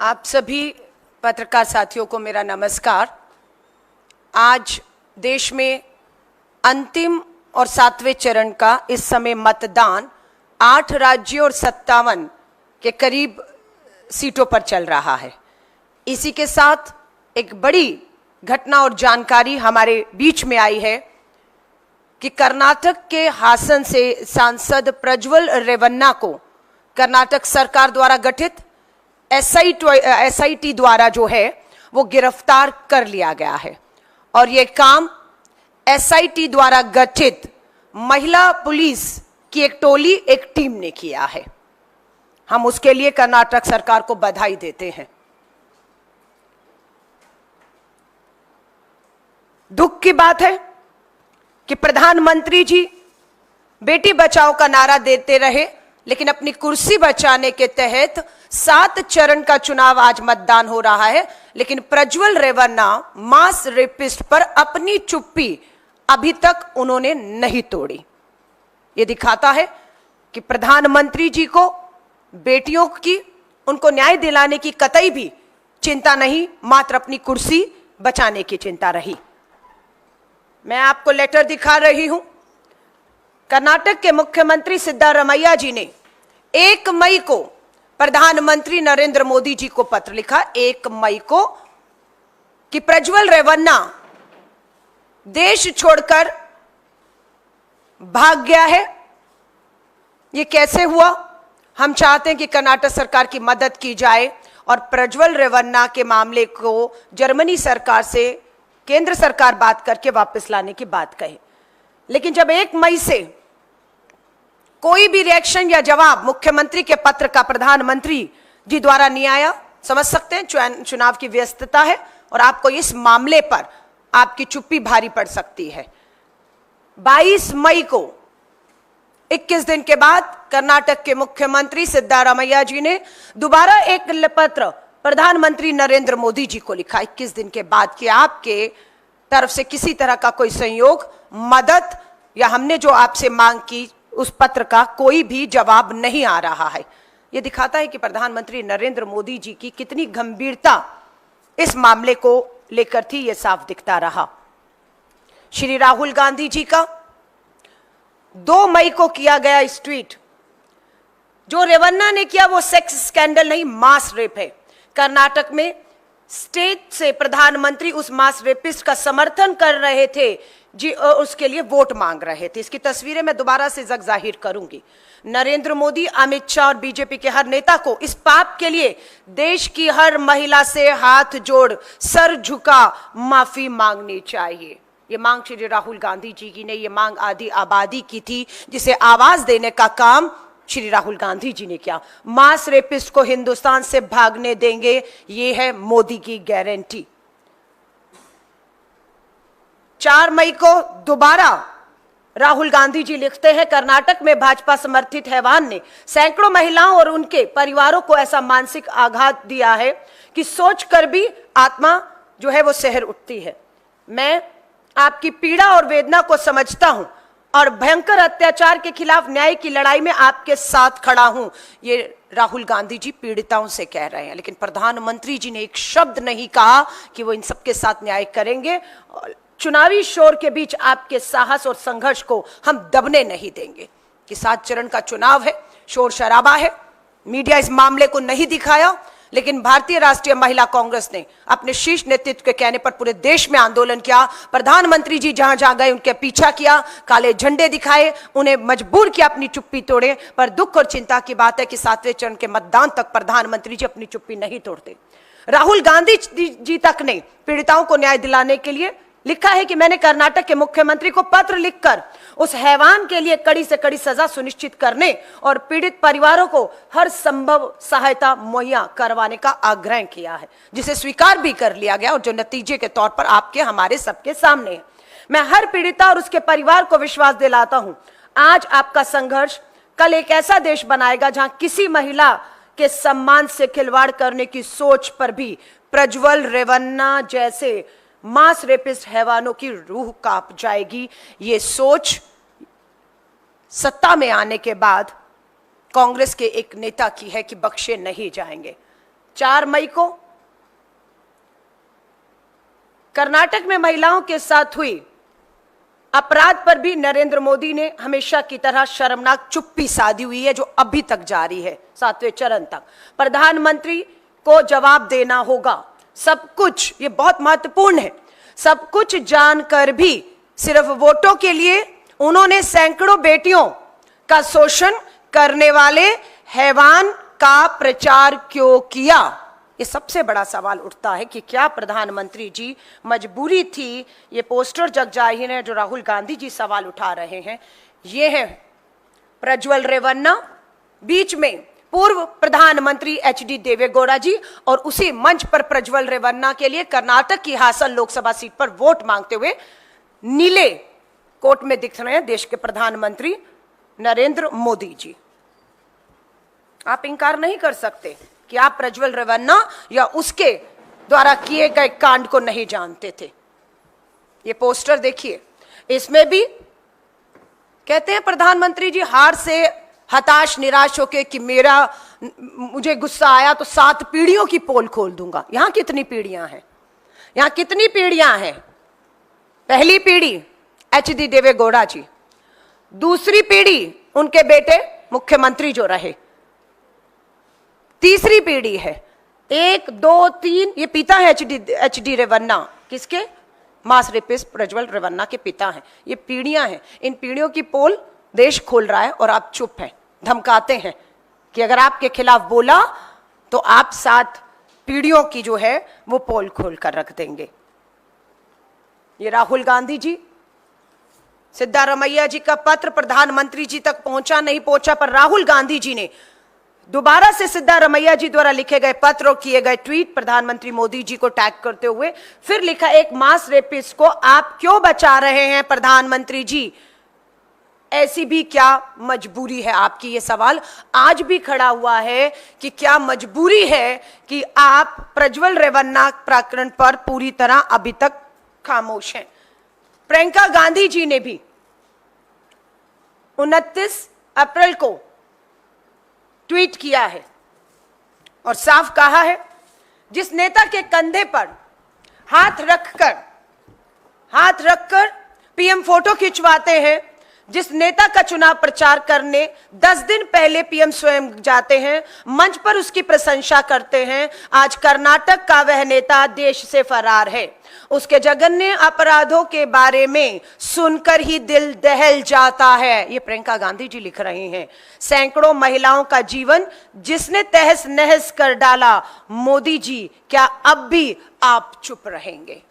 आप सभी पत्रकार साथियों को मेरा नमस्कार। आज देश में अंतिम और 7वें चरण का इस समय मतदान 8 राज्यों और 57 के करीब सीटों पर चल रहा है। इसी के साथ एक बड़ी घटना और जानकारी हमारे बीच में आई है कि कर्नाटक के हासन से सांसद प्रज्वल रेवन्ना को कर्नाटक सरकार द्वारा गठित एसआईटी द्वारा जो है वो गिरफ्तार कर लिया गया है और ये काम एसआईटी द्वारा गठित महिला पुलिस की एक टोली, एक टीम ने किया है। हम उसके लिए कर्नाटक सरकार को बधाई देते हैं। दुख की बात है कि प्रधानमंत्री जी बेटी बचाओ का नारा देते रहे, लेकिन अपनी कुर्सी बचाने के तहत 7 चरण का चुनाव आज मतदान हो रहा है, लेकिन प्रज्वल रेवन्ना मास रेपिस्ट पर अपनी चुप्पी अभी तक उन्होंने नहीं तोड़ी। यह दिखाता है कि प्रधानमंत्री जी को बेटियों की, उनको न्याय दिलाने की कतई भी चिंता नहीं, मात्र अपनी कुर्सी बचाने की चिंता रही। मैं आपको लेटर दिखा रही हूं। कर्नाटक के मुख्यमंत्री सिद्धारमैया जी ने 1 मई को प्रधानमंत्री नरेंद्र मोदी जी को पत्र लिखा, 1 मई को, कि प्रज्वल रेवन्ना देश छोड़कर भाग गया है। यह कैसे हुआ? हम चाहते हैं कि कर्नाटक सरकार की मदद की जाए और प्रज्वल रेवन्ना के मामले को जर्मनी सरकार से केंद्र सरकार बात करके वापस लाने की बात कहे। लेकिन जब 1 मई से कोई भी रिएक्शन या जवाब मुख्यमंत्री के पत्र का प्रधानमंत्री जी द्वारा नहीं आया, समझ सकते हैं चुनाव की व्यस्तता है और आपको इस मामले पर आपकी चुप्पी भारी पड़ सकती है। 22 मई को 21 दिन के बाद कर्नाटक के मुख्यमंत्री सिद्धारमैया जी ने दोबारा एक पत्र प्रधानमंत्री नरेंद्र मोदी जी को लिखा 21 दिन के बाद कि आपके तरफ से किसी तरह का कोई सहयोग, मदद या हमने जो आपसे मांग की उस पत्र का कोई भी जवाब नहीं आ रहा है। यह दिखाता है कि प्रधानमंत्री नरेंद्र मोदी जी की कितनी गंभीरता इस मामले को लेकर थी, यह साफ दिखता रहा। श्री राहुल गांधी जी का 2 मई को किया गया इस ट्वीट, जो रेवन्ना ने किया वो सेक्स स्कैंडल नहीं, मास रेप है। कर्नाटक में स्टेट से प्रधानमंत्री उस मास रेपिस्ट का समर्थन कर रहे थे जी, उसके लिए वोट मांग रहे थे। इसकी तस्वीरें मैं दोबारा से जाहिर करूंगी। नरेंद्र मोदी, अमित शाह और बीजेपी के हर नेता को इस पाप के लिए देश की हर महिला से हाथ जोड़, सर झुका माफी मांगनी चाहिए। ये मांग श्री राहुल गांधी जी की ने, ये मांग आधी आबादी की थी, जिसे आवाज देने का काम श्री राहुल गांधी जी ने किया। मास रेपिस्ट को हिंदुस्तान से भागने देंगे, ये है मोदी की गारंटी। 4 मई को दोबारा राहुल गांधी जी लिखते हैं, कर्नाटक में भाजपा समर्थित हैवान ने सैकड़ों महिलाओं और उनके परिवारों को ऐसा मानसिक आघात दिया है कि सोचकर भी आत्मा जो है वो सहर उठती है। मैं आपकी पीड़ा और वेदना को समझता हूं और भयंकर अत्याचार के खिलाफ न्याय की लड़ाई में आपके साथ खड़ा हूं, ये राहुल गांधी जी पीड़िताओं से कह रहे हैं। लेकिन प्रधानमंत्री जी ने एक शब्द नहीं कहा कि वो इन सबके साथ न्याय करेंगे। चुनावी शोर के बीच आपके साहस और संघर्ष को हम दबने नहीं देंगे। कि 7 चरण का चुनाव है, शोर शराबा है, मीडिया इस मामले को नहीं दिखाया, लेकिन भारतीय राष्ट्रीय महिला कांग्रेस ने अपने शीर्ष नेतृत्व के कहने पर पूरे देश में आंदोलन किया। प्रधानमंत्री जी जहां जहां गए उनके पीछा किया, काले झंडे दिखाए, उन्हें मजबूर किया अपनी चुप्पी तोड़े। पर दुख और चिंता की बात है कि 7वें चरण के मतदान तक प्रधानमंत्री जी अपनी चुप्पी नहीं तोड़ते। राहुल गांधी जी तक ने पीड़िताओं को न्याय दिलाने के लिए लिखा है कि मैंने कर्नाटक के मुख्यमंत्री को पत्र लिखकर उस हैवान के लिए कड़ी से कड़ी सजा सुनिश्चित करने और पीड़ित परिवारों को हर संभव सहायता मुहैया करवाने का आग्रह किया है, जिसे स्वीकार भी कर लिया गया और जो नतीजे के तौर पर आपके हमारे सबके सामने है। मैं हर पीड़िता और उसके परिवार को विश्वास दिलाता हूं, आज आपका संघर्ष कल एक ऐसा देश बनाएगा जहां किसी महिला के सम्मान से खिलवाड़ करने की सोच पर भी प्रज्वल रेवन्ना जैसे मास रेपिस्ट हैवानों की रूह कांप जाएगी। ये सोच सत्ता में आने के बाद कांग्रेस के एक नेता की है कि बख्शे नहीं जाएंगे। 4 मई को कर्नाटक में महिलाओं के साथ हुई अपराध पर भी नरेंद्र मोदी ने हमेशा की तरह शर्मनाक चुप्पी साधी हुई है, जो अभी तक जारी है 7वें चरण तक। प्रधानमंत्री को जवाब देना होगा सब कुछ, ये बहुत महत्वपूर्ण है। सब कुछ जानकर भी सिर्फ वोटों के लिए उन्होंने सैकड़ों बेटियों का शोषण करने वाले हैवान का प्रचार क्यों किया? ये सबसे बड़ा सवाल उठता है कि क्या प्रधानमंत्री जी मजबूरी थी? ये पोस्टर जग जाहिर है जो राहुल गांधी जी सवाल उठा रहे हैं। ये है प्रज्वल रेवन्ना, बीच में पूर्व प्रधानमंत्री एचडी देवेगौड़ा जी, और उसी मंच पर प्रज्वल रेवन्ना के लिए कर्नाटक की हासन लोकसभा सीट पर वोट मांगते हुए नीले कोट में दिख रहे हैं देश के प्रधानमंत्री नरेंद्र मोदी जी। आप इंकार नहीं कर सकते कि आप प्रज्वल रेवन्ना या उसके द्वारा किए गए कांड को नहीं जानते थे। ये पोस्टर देखिए, इसमें भी कहते हैं प्रधानमंत्री जी हार से हताश निराश होके कि मुझे गुस्सा आया तो 7 पीढ़ियों की पोल खोल दूंगा। यहां कितनी पीढ़ियां हैं? यहां कितनी पीढ़ियां हैं? पहली पीढ़ी एचडी देवेगौड़ा जी, दूसरी पीढ़ी उनके बेटे मुख्यमंत्री जो रहे, तीसरी पीढ़ी है 1, 2, 3, ये पिता है एचडी रेवन्ना, किसके? मास रेपिस्ट प्रज्वल रेवन्ना के पिता हैं। ये पीढ़ियां हैं, इन पीढ़ियों की पोल देश खोल रहा है और आप चुप हैं, धमकाते हैं कि अगर आपके खिलाफ बोला तो आप 7 पीढ़ियों की जो है वो पोल खोल कर रख देंगे। ये राहुल गांधी जी, सिद्धारमैया जी का पत्र प्रधानमंत्री जी तक पहुंचा नहीं पहुंचा, पर राहुल गांधी जी ने दोबारा से सिद्धारमैया जी द्वारा लिखे गए पत्र और किए गए ट्वीट प्रधानमंत्री मोदी जी को टैग करते हुए फिर लिखा, एक मास रेपिस्ट को आप क्यों बचा रहे हैं प्रधानमंत्री जी? ऐसी भी क्या मजबूरी है आपकी? ये सवाल आज भी खड़ा हुआ है कि क्या मजबूरी है कि आप प्रज्वल रेवन्ना प्रकरण पर पूरी तरह अभी तक खामोश हैं। प्रियंका गांधी जी ने भी 29 अप्रैल को ट्वीट किया है और साफ कहा है, जिस नेता के कंधे पर हाथ रखकर पीएम फोटो खिंचवाते हैं, जिस नेता का चुनाव प्रचार करने 10 दिन पहले पीएम स्वयं जाते हैं, मंच पर उसकी प्रशंसा करते हैं, आज कर्नाटक का वह नेता देश से फरार है। उसके जघन्य अपराधों के बारे में सुनकर ही दिल दहल जाता है। ये प्रियंका गांधी जी लिख रही हैं। सैकड़ों महिलाओं का जीवन जिसने तहस नहस कर डाला, मोदी जी क्या अब भी आप चुप रहेंगे?